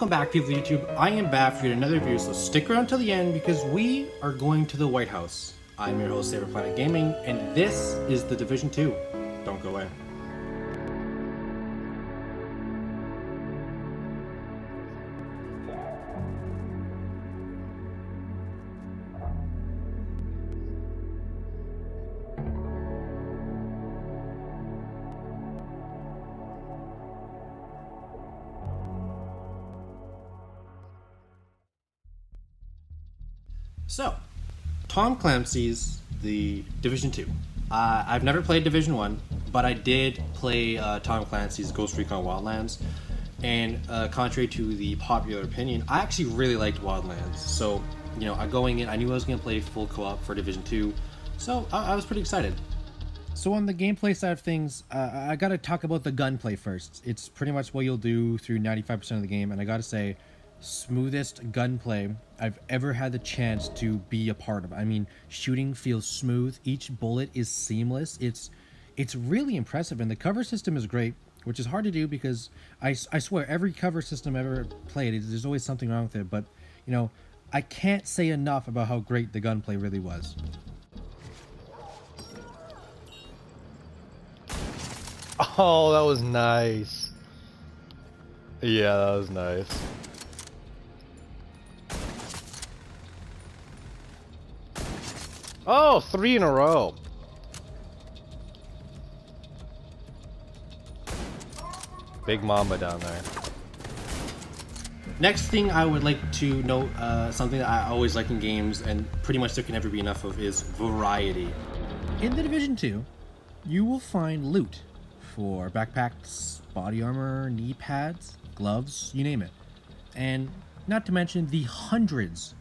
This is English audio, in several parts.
welcome back, people of YouTube. I am back for yet another review, so stick around till the end because we are going to the White House. I'm your host, Saber Planet Gaming, and this is The Division 2. Don't go away. So, Tom Clancy's The Division 2. I've never played Division 1, but I did play Tom Clancy's Ghost Recon Wildlands. And contrary to the popular opinion, I actually really liked Wildlands. So, you know, going in, I knew I was going to play full co-op for Division 2. So, I was pretty excited. So on the gameplay side of things, I gotta talk about the gunplay first. It's pretty much what you'll do through 95% of the game, and I gotta say, smoothest gunplay I've ever had the chance to be a part of. I mean, shooting feels smooth. Each bullet is seamless. It's really impressive, and the cover system is great, which is hard to do because I swear every cover system I've ever played, there's always something wrong with it. But you know, I can't say enough about how great the gunplay really was. Oh, that was nice. Yeah, that was nice. Oh, 3 in a row. Big mamba down there. Next thing I would like to note, something that I always like in games, and pretty much there can never be enough of, is variety. In The Division 2, you will find loot for backpacks, body armor, knee pads, gloves, you name it. And not to mention the hundreds,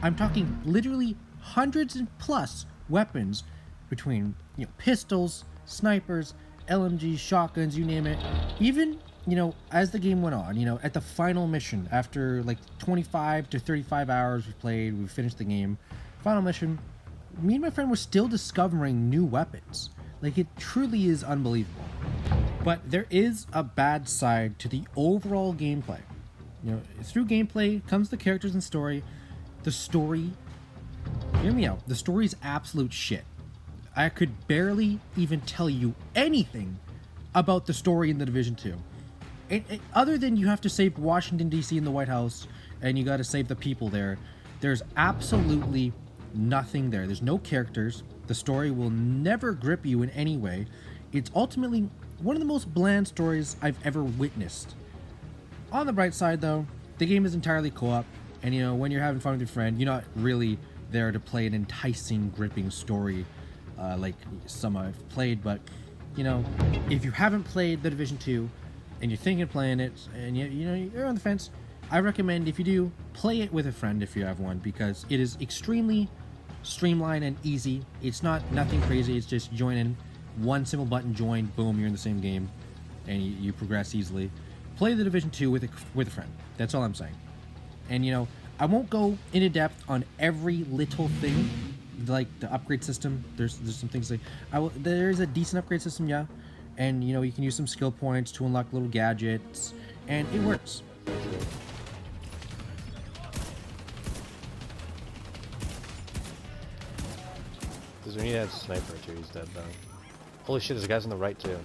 I'm talking literally hundreds and plus weapons between, you know, pistols, snipers, LMGs, shotguns, you name it. Even, you know, as the game went on, you know, at the final mission, after like 25 to 35 hours we played, we finished the game, final mission, me and my friend were still discovering new weapons. Like, it truly is unbelievable. But there is a bad side to the overall gameplay. You know, through gameplay comes the characters and story. The story, hear me out, the story's absolute shit. I could barely even tell you anything about the story in The Division 2. Other than you have to save Washington, D.C. in the White House, and you gotta save the people there, there's absolutely nothing there. There's no characters. The story will never grip you in any way. It's ultimately one of the most bland stories I've ever witnessed. On the bright side, though, the game is entirely co-op, and you know, when you're having fun with your friend, you're not really there to play an enticing, gripping story like some I've played. But you know, if you haven't played The Division 2 and you're thinking of playing it, and you know you're on the fence, I recommend, if you do, play it with a friend if you have one, because it is extremely streamlined and easy. It's nothing crazy. It's just join in, one simple button, join, boom, you're in the same game, and you progress easily. Play The Division 2 with a friend. That's all I'm saying. And you know, I won't go into depth on every little thing, like the upgrade system. There's some things like there's a decent upgrade system, yeah, and you know, you can use some skill points to unlock little gadgets, and it works. Because we need to have a sniper too, he's dead though. Holy shit, there's guys on the right too.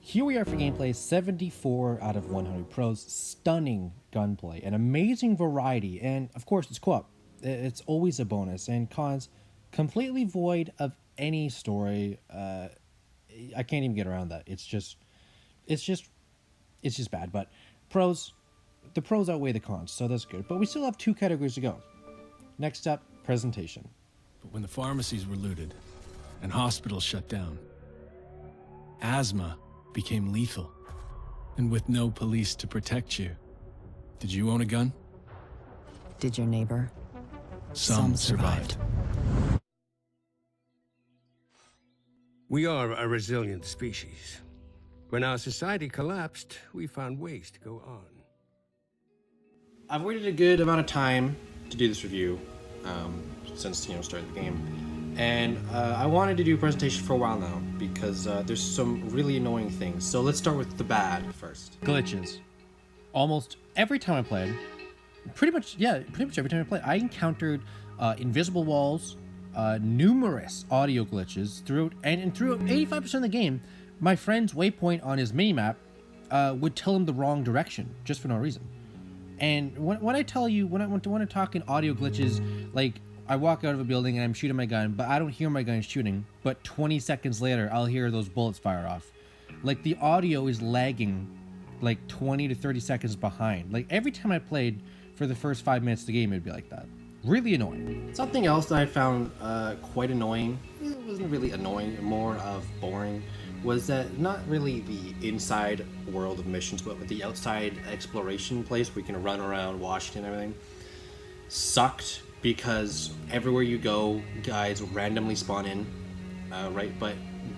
Here we are for gameplay, 74 out of 100 pros, stunning gunplay, an amazing variety, and of course it's co-op. It's always a bonus, and cons, completely void of any story. I can't even get around that. It's just bad, but the pros outweigh the cons, so that's good. But we still have 2 categories to go. Next up, presentation. But when the pharmacies were looted and hospitals shut down, asthma became lethal. And with no police to protect you, did you own a gun? Did your neighbor? Some survived. We are a resilient species. When our society collapsed, we found ways to go on. I've waited a good amount of time to do this review, since, you know, starting the game. And I wanted to do a presentation for a while now because there's some really annoying things. So let's start with the bad first. Glitches. Almost every time I played, pretty much every time I played, I encountered invisible walls, numerous audio glitches throughout 85% of the game. My friend's waypoint on his minimap would tell him the wrong direction just for no reason. And when I tell you, when I talk in audio glitches, like I walk out of a building and I'm shooting my gun, but I don't hear my gun shooting, but 20 seconds later I'll hear those bullets fire off. Like the audio is lagging like 20 to 30 seconds behind. Like every time I played for the first 5 minutes of the game, it'd be like that. Really annoying. Something else that I found quite annoying, it wasn't really annoying, more of boring, was that not really the inside world of missions, but with the outside exploration place where you can run around Washington and everything, sucked because everywhere you go, guys randomly spawn in, right? But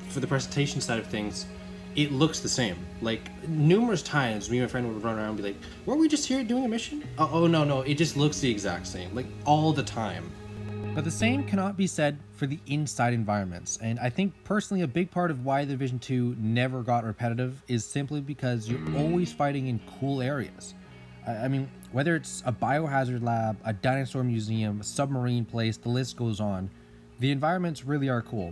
for the presentation side of things, it looks the same. Like numerous times, me and my friend would run around and be like, "Weren't we just here doing a mission?" Oh no, it just looks the exact same, like all the time. But the same cannot be said for the inside environments, and I think personally a big part of why the Division 2 never got repetitive is simply because you're always fighting in cool areas. I mean, whether it's a biohazard lab, a dinosaur museum, a submarine place, the list goes on. The environments really are cool.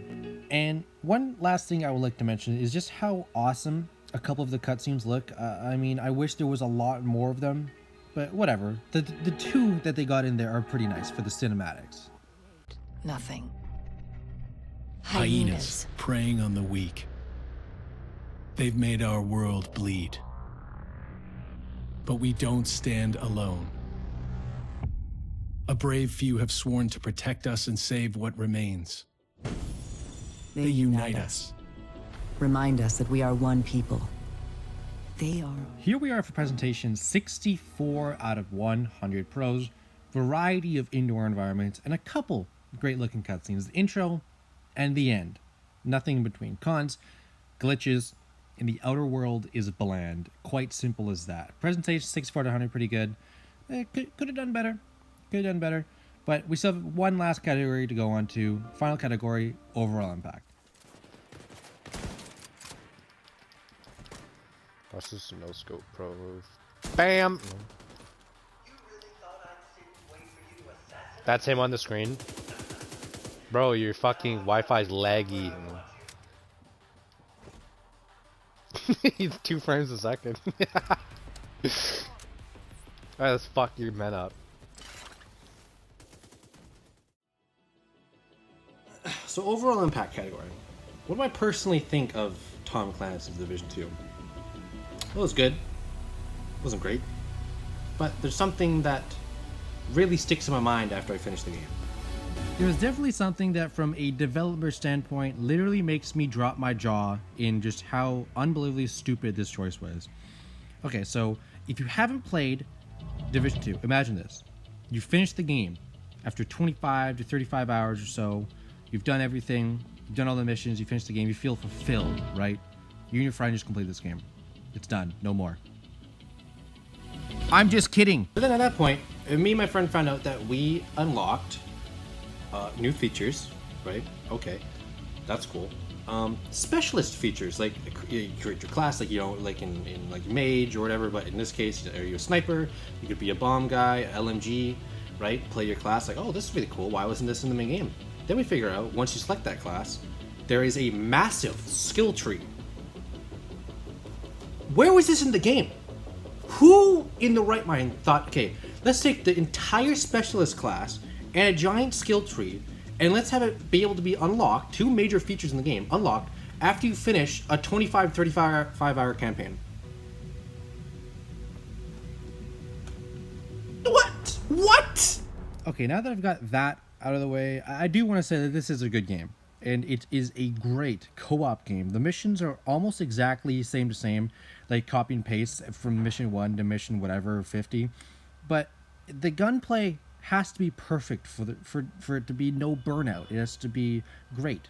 And one last thing I would like to mention is just how awesome a couple of the cutscenes look. I mean, I wish there was a lot more of them, but whatever. The two that they got in there are pretty nice for the cinematics. Nothing. Hyenas preying on the weak. They've made our world bleed. But we don't stand alone. A brave few have sworn to protect us and save what remains. They unite us. Remind us that we are one people. They are. Here we are for presentation 64 out of 100 pros, variety of indoor environments, and a couple great looking cutscenes. The intro and the end. Nothing in between. Cons, glitches, and the outer world is bland. Quite simple as that. Presentation 64 out of 100, pretty good. Could have done better. Could have done better. But we still have one last category to go on to. Final category, overall impact. That's just a no scope pro move. Bam! That's him on the screen. Bro, your fucking Wi-Fi's laggy. He's 2 frames a second. Alright, let's fuck your men up. So overall impact category. What do I personally think of Tom Clancy's Division 2? It was good. It wasn't great. But there's something that really sticks in my mind after I finish the game. There's definitely something that from a developer standpoint literally makes me drop my jaw in just how unbelievably stupid this choice was. Okay, so if you haven't played Division 2, imagine this. You finish the game after 25 to 35 hours or so. You've done everything. You've done all the missions. You finished the game. You feel fulfilled, right? You and your friend just completed this game. It's done. No more. I'm just kidding. But then at that point, me and my friend found out that we unlocked new features, right? Okay, that's cool. Specialist features, like you create your class, like, you know, like in like mage or whatever, but in this case, are you a sniper? You could be a bomb guy, LMG, right? Play your class, like, oh, this is really cool. Why wasn't this in the main game? Then we figure out, once you select that class, there is a massive skill tree. Where was this in the game? Who in the right mind thought, okay, let's take the entire specialist class and a giant skill tree, and let's have it be able to be unlocked, 2 major features in the game, unlocked, after you finish a 25, 35-hour campaign. What? Okay, now that I've got that out of the way, I do want to say that this is a good game. And it is a great co-op game. The missions are almost exactly same to same, like copy and paste from mission 1 to mission whatever 50. But the gunplay has to be perfect for it to be no burnout. It has to be great,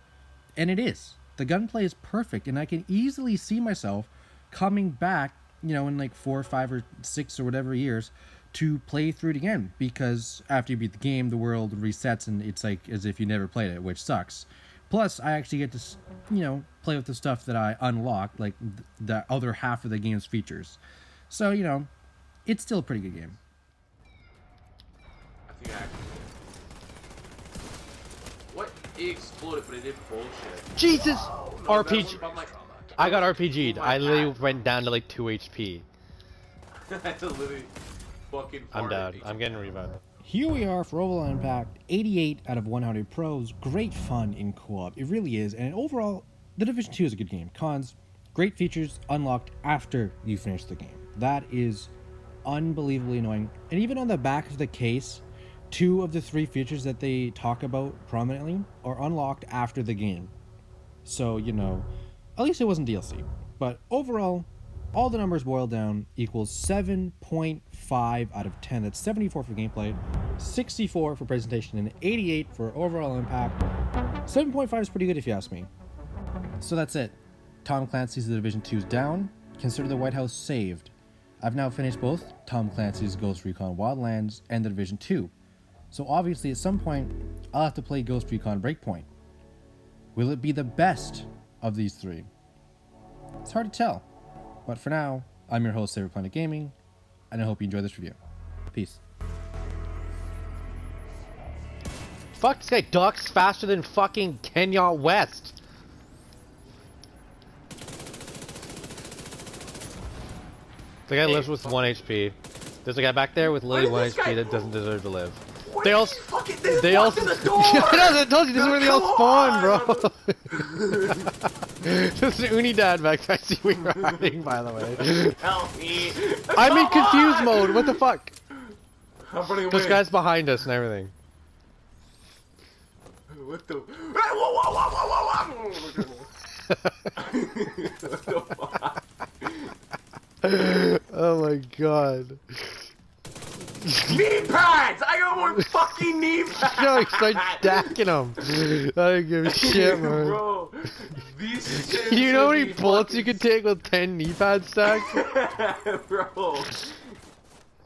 and it is. The gunplay is perfect, and I can easily see myself coming back, you know, in like 4 or 5 or 6 or whatever years, to play through it again, because after you beat the game, the world resets and it's like as if you never played it, which sucks. Plus, I actually get to, you know, play with the stuff that I unlocked, like the other half of the game's features. So, you know, it's still a pretty good game. I think I actually did. What? It exploded, but it did bullshit. Jesus! No, RPG. I'm like, I got RPG'd. Oh my I literally God. went down to like 2 HP. That's literally fucking. I'm farted. dead. I'm getting revived. Here we are for Overall Impact, 88 out of 100 pros. Great fun in co-op, it really is. And overall, The Division 2 is a good game. Cons, great features unlocked after you finish the game. That is unbelievably annoying. And even on the back of the case, 2 of the 3 features that they talk about prominently are unlocked after the game. So, you know, at least it wasn't DLC. But overall, all the numbers boiled down equals 7.5 out of 10. That's 74 for gameplay, 64 for presentation, and 88 for overall impact. 7.5 is pretty good if you ask me. So that's it. Tom Clancy's The Division 2 is down. Consider the White House saved. I've now finished both Tom Clancy's Ghost Recon Wildlands and The Division 2. So obviously at some point, I'll have to play Ghost Recon Breakpoint. Will it be the best of these 3? It's hard to tell. But for now, I'm your host, Saber Planet Gaming, and I hope you enjoy this review. Peace. Fuck, this guy ducks faster than fucking Kenya West. The guy lives with 1 HP. There's a guy back there with literally 1 HP that doesn't deserve to live. They all. They all. I told you this is where they all spawn, bro. There's an Unidad back there. I see we were hiding, by the way. Help me! I'm in confused mode. What the fuck? I'm running away. This guy's behind us and everything. What the? Whoa! What the fuck? Oh my god. Knee pads! I got more fucking knee pads! No, he starts stacking them. I don't give a shit, man. Bro, these shit You know how should many be bullets you could take with 10 knee pads stacked? Bro,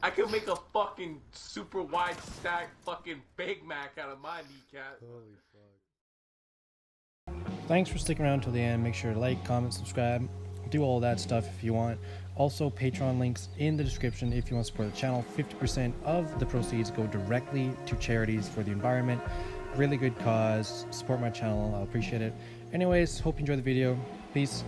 I could make a fucking super wide stack fucking Big Mac out of my kneecap. Holy fuck. Thanks for sticking around till the end. Make sure to like, comment, subscribe, do all that stuff if you want. Also, Patreon links in the description if you want to support the channel. 50% of the proceeds go directly to charities for the environment. Really good cause. Support my channel. I'll appreciate it. Anyways, hope you enjoyed the video. Peace.